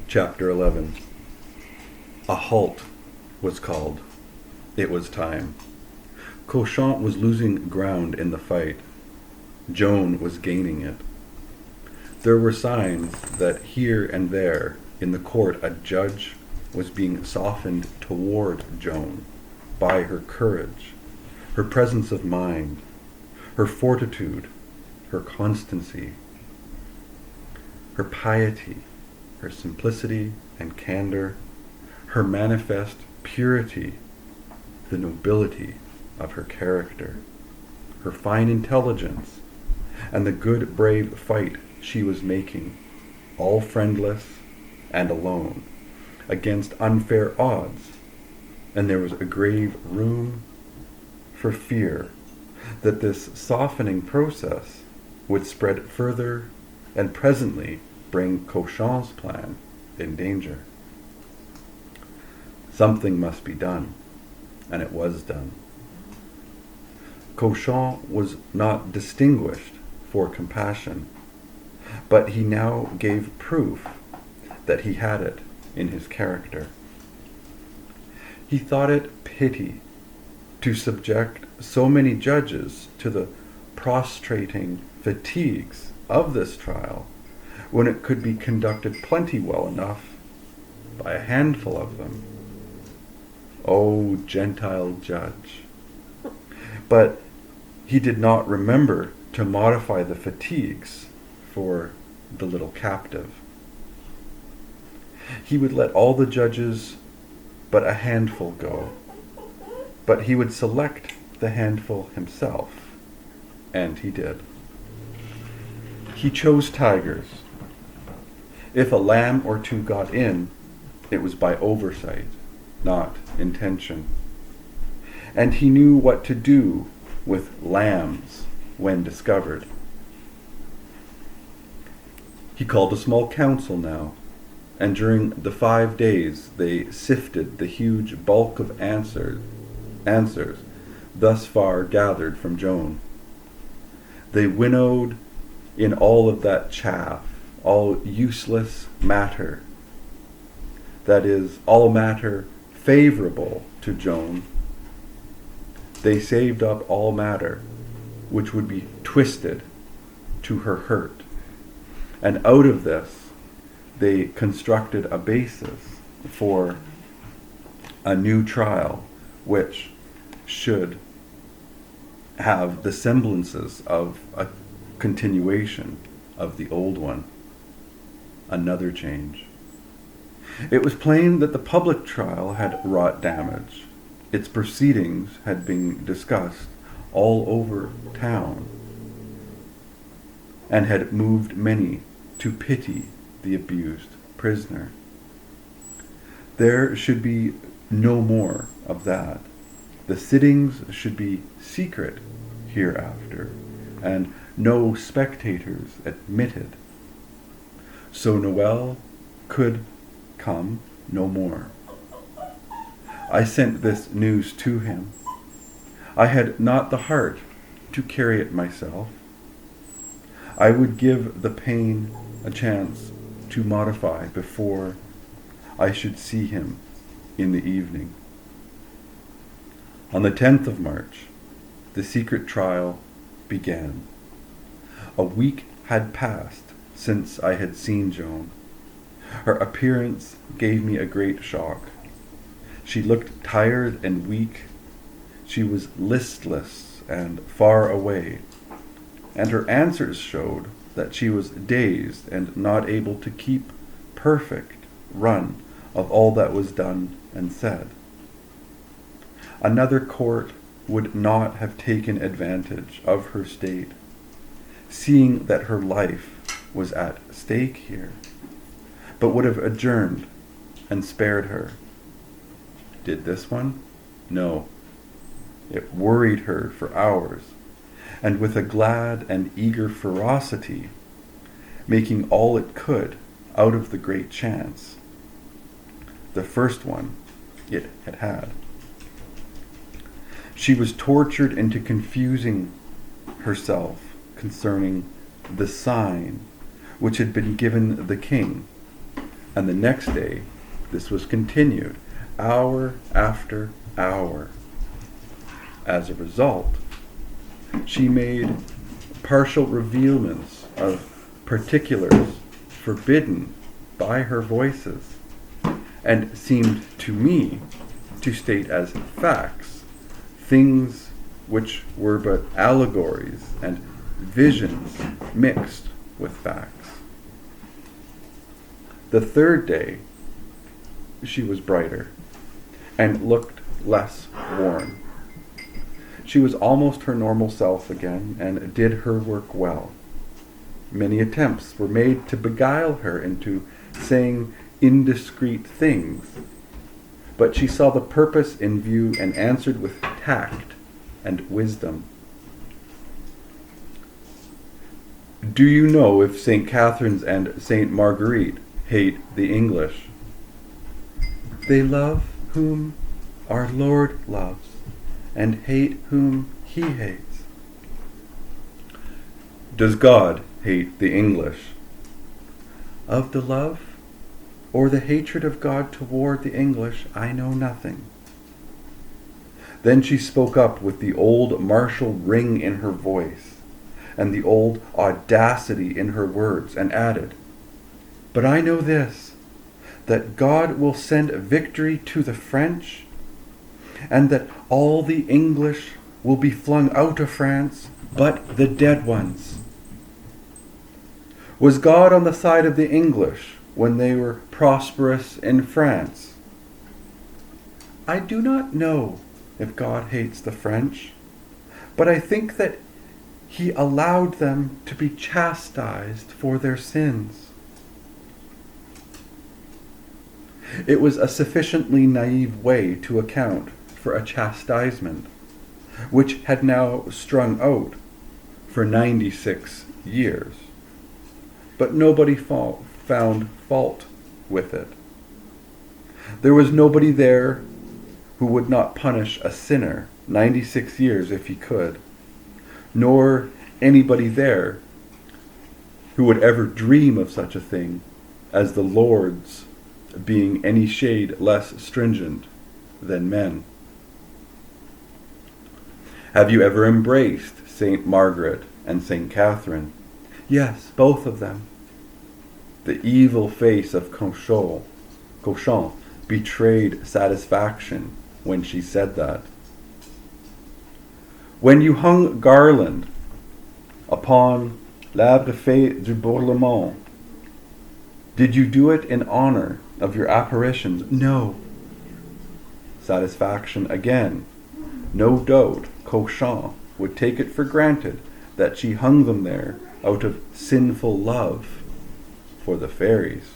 Chapter 11. A halt was called. It was time. Cauchon was losing ground in the fight. Joan was gaining it. There were signs that here and there in the court a judge was being softened toward Joan by her courage, her presence of mind, her fortitude, her constancy, her piety, her simplicity and candor, her manifest purity, the nobility of her character, her fine intelligence, and the good brave fight she was making, all friendless and alone, against unfair odds, and there was a grave room for fear that this softening process would spread further and presently bring Cauchon's plan in danger. Something must be done, and it was done. Cauchon was not distinguished for compassion, but he now gave proof that he had it in his character. He thought it pity to subject so many judges to the prostrating fatigues of this trial when it could be conducted plenty well enough by a handful of them. O Gentile judge! But he did not remember to modify the fatigues for the little captive. He would let all the judges but a handful go, but he would select the handful himself, and he did. He chose tigers. If a lamb or two got in, it was by oversight, not intention. And he knew what to do with lambs when discovered. He called a small council now, and during the 5 days they sifted the huge bulk of answers thus far gathered from Joan. They winnowed in all of that chaff, all useless matter, that is, all matter favorable to Joan. They saved up all matter which would be twisted to her hurt, and out of this they constructed a basis for a new trial which should have the semblances of a continuation of the old one, another change. It was plain that the public trial had wrought damage. Its proceedings had been discussed all over town and had moved many to pity the abused prisoner. There should be no more of that. The sittings should be secret hereafter, and no spectators admitted. So Noel could come no more. I sent this news to him. I had not the heart to carry it myself. I would give the pain a chance to modify before I should see him in the evening. On the 10th of March, the secret trial began. A week had passed since I had seen Joan. Her appearance gave me a great shock. She looked tired and weak. She was listless and far away, and her answers showed that she was dazed and not able to keep perfect run of all that was done and said. Another court would not have taken advantage of her state, seeing that her life was at stake here, but would have adjourned and spared her. Did this one? No. It worried her for hours, and with a glad and eager ferocity, making all it could out of the great chance. The first one it had had. She was tortured into confusing herself concerning the sign which had been given the king, And the next day, this was continued, hour after hour. As a result, she made partial revealments of particulars forbidden by her voices, and seemed to me to state as facts things which were but allegories and visions mixed with facts. The third day, she was brighter and looked less worn. She was almost her normal self again and did her work well. Many attempts were made to beguile her into saying indiscreet things, but she saw the purpose in view and answered with tact and wisdom. Do you know if St. Catherine's and St. Marguerite hate the English? They love whom our Lord loves, and hate whom he hates. Does God hate the English? Of the love or the hatred of God toward the English, I know nothing. Then she spoke up with the old martial ring in her voice and the old audacity in her words, and added, "But I know this, that God will send victory to the French, and that all the English will be flung out of France, but the dead ones." Was God on the side of the English when they were prosperous in France? I do not know if God hates the French, but I think that he allowed them to be chastised for their sins. It was a sufficiently naive way to account for a chastisement, which had now strung out for 96 years. But nobody found fault with it. There was nobody there who would not punish a sinner 96 years if he could, nor anybody there who would ever dream of such a thing as the Lord's being any shade less stringent than men. Have you ever embraced St. Margaret and St. Catherine? Yes, both of them. The evil face of Cauchon betrayed satisfaction when she said that. When you hung garland upon l'arbre fait du Bourlemont, did you do it in honor of your apparitions? No. Satisfaction again. No doubt Cauchon would take it for granted that she hung them there out of sinful love for the fairies.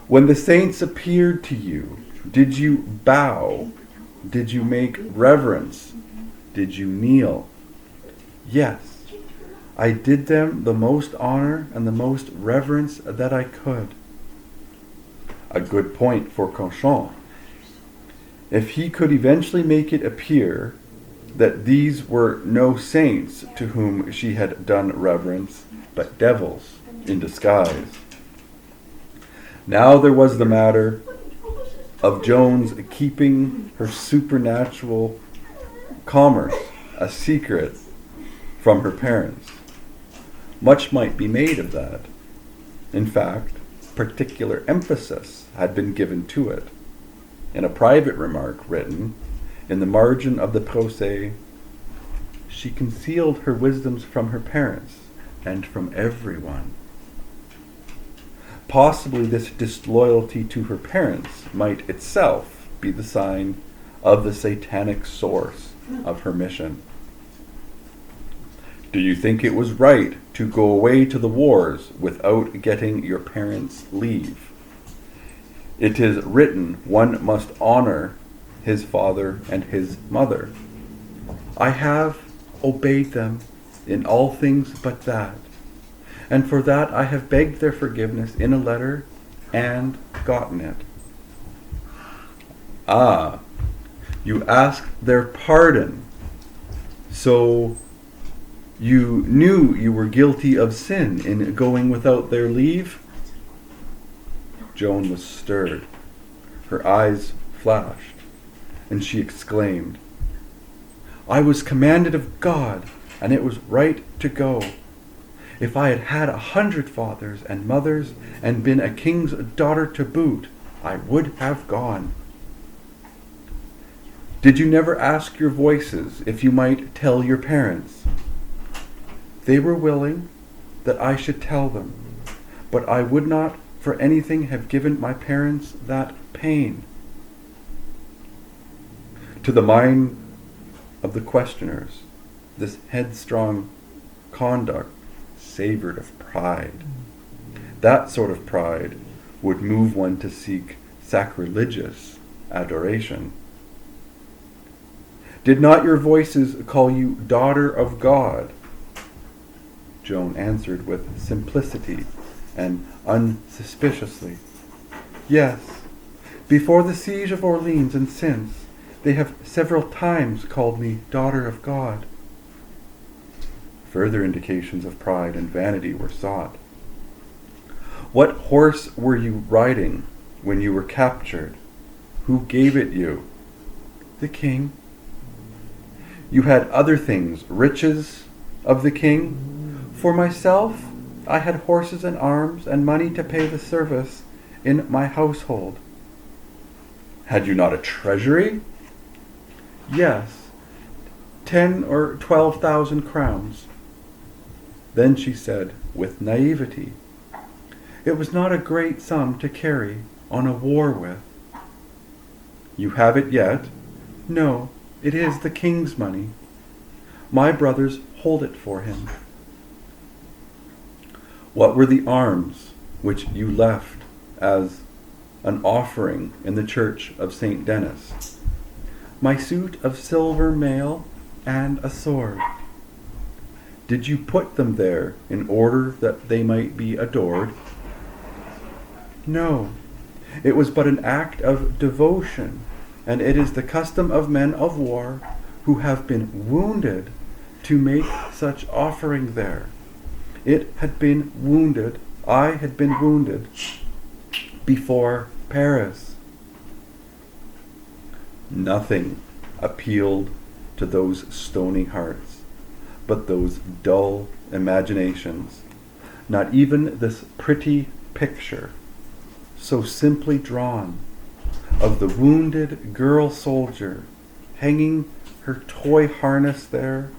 When the saints appeared to you, did you bow? Did you make reverence? Did you kneel? Yes, I did them the most honor and the most reverence that I could. A good point for Cauchon. If he could eventually make it appear that these were no saints to whom she had done reverence, but devils in disguise. Now there was the matter of Joan's keeping her supernatural commerce a secret from her parents. Much might be made of that. In fact, particular emphasis had been given to it. In a private remark written in the margin of the procès, she concealed her wisdoms from her parents and from everyone. Possibly this disloyalty to her parents might itself be the sign of the satanic source of her mission. Do you think it was right to go away to the wars without getting your parents' leave? It is written one must honor his father and his mother. I have obeyed them in all things but that, and for that I have begged their forgiveness in a letter and gotten it. Ah, you asked their pardon, so you knew you were guilty of sin in going without their leave? Joan was stirred. Her eyes flashed, and she exclaimed, "I was commanded of God, and it was right to go. If I had had 100 fathers and mothers, and been a king's daughter to boot, I would have gone." "Did you never ask your voices if you might tell your parents?" "They were willing that I should tell them, but I would not for anything have given my parents that pain." To the mind of the questioners, this headstrong conduct savored of pride. That sort of pride would move one to seek sacrilegious adoration. "Did not your voices call you daughter of God?" Joan answered with simplicity and unsuspiciously, "Yes, before the siege of Orleans and since, they have several times called me daughter of God." Further indications of pride and vanity were sought. "What horse were you riding when you were captured? Who gave it you?" "The king." "You had other things, riches of the king?" "For myself, I had horses and arms and money to pay the service in my household." "Had you not a treasury?" "Yes, 10 or 12,000 crowns. Then she said with naivety, "It was not a great sum to carry on a war with." "You have it yet?" "No, it is the king's money. My brothers hold it for him." "What were the arms which you left as an offering in the church of St. Denis?" "My suit of silver mail and a sword." "Did you put them there in order that they might be adored?" "No, it was but an act of devotion, and it is the custom of men of war who have been wounded to make such offering there. It had been wounded, I had been wounded before Paris." Nothing appealed to those stony hearts, but those dull imaginations, not even this pretty picture, so simply drawn, of the wounded girl soldier hanging her toy harness there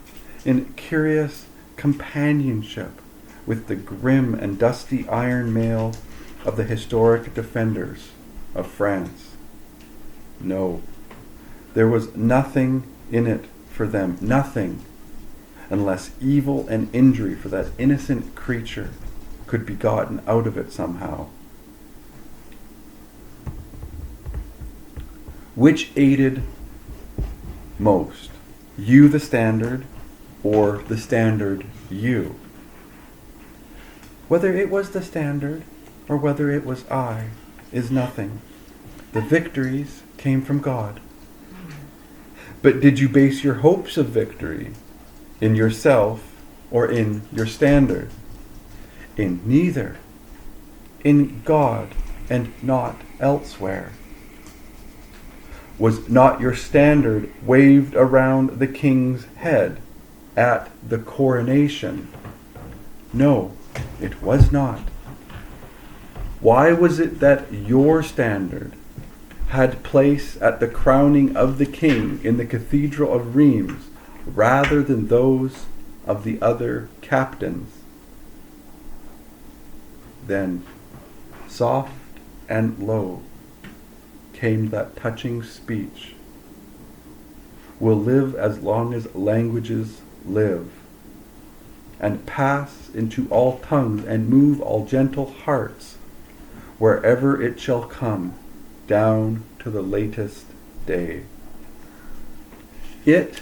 in curious companionship with the grim and dusty iron mail of the historic defenders of France. No, there was nothing in it for them, nothing, unless evil and injury for that innocent creature could be gotten out of it somehow. Which aided most, you the standard, or the standard you? Whether it was the standard, or whether it was I, is nothing. The victories came from God. But did you base your hopes of victory in yourself or in your standard? In neither. In God and not elsewhere. Was not your standard waved around the king's head at the coronation? No, it was not. Why was it that your standard had place at the crowning of the king in the Cathedral of Rheims rather than those of the other captains? Then, soft and low, came that touching speech. Will live as long as languages live, and pass into all tongues and move all gentle hearts, wherever it shall come, down to the latest day. It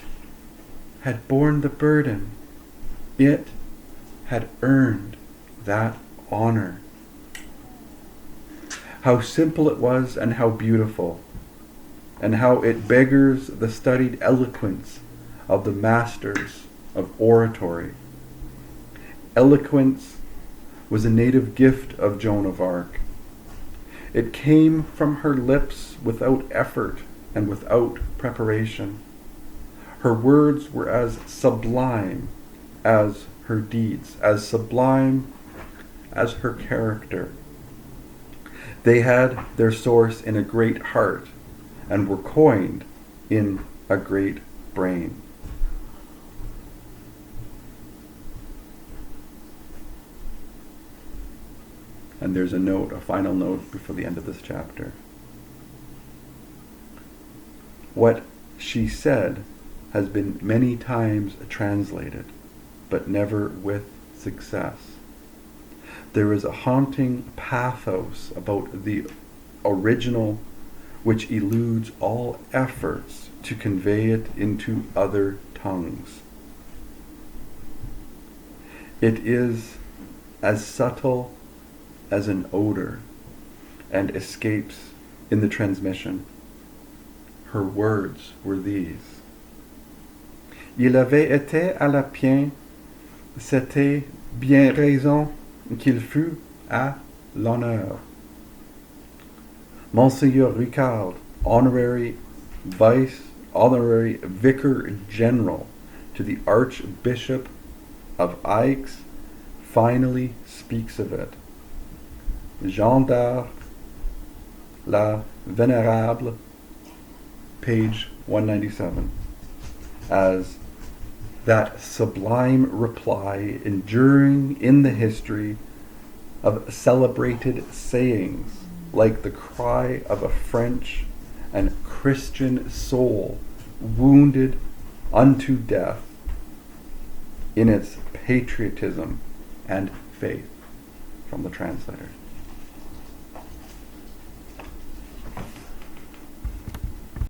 had borne the burden. It had earned that honor. How simple it was, and how beautiful, and how it beggars the studied eloquence of the masters of oratory. Eloquence was a native gift of Joan of Arc. It came from her lips without effort and without preparation. Her words were as sublime as her deeds, as sublime as her character. They had their source in a great heart and were coined in a great brain. And there's a note, a final note before the end of this chapter. What she said has been many times translated, but never with success. There is a haunting pathos about the original which eludes all efforts to convey it into other tongues. It is as subtle as an odor and escapes in the transmission. Her words were these. Il avait été à lapeine, c'était bien raison qu'il fût à l'honneur. Monseigneur Ricard, honorary vicar general to the Archbishop of Aix, finally speaks of it. Joan d'Arc, la Vénérable, page 197, as that sublime reply enduring in the history of celebrated sayings like the cry of a French and Christian soul wounded unto death in its patriotism and faith. From the translator.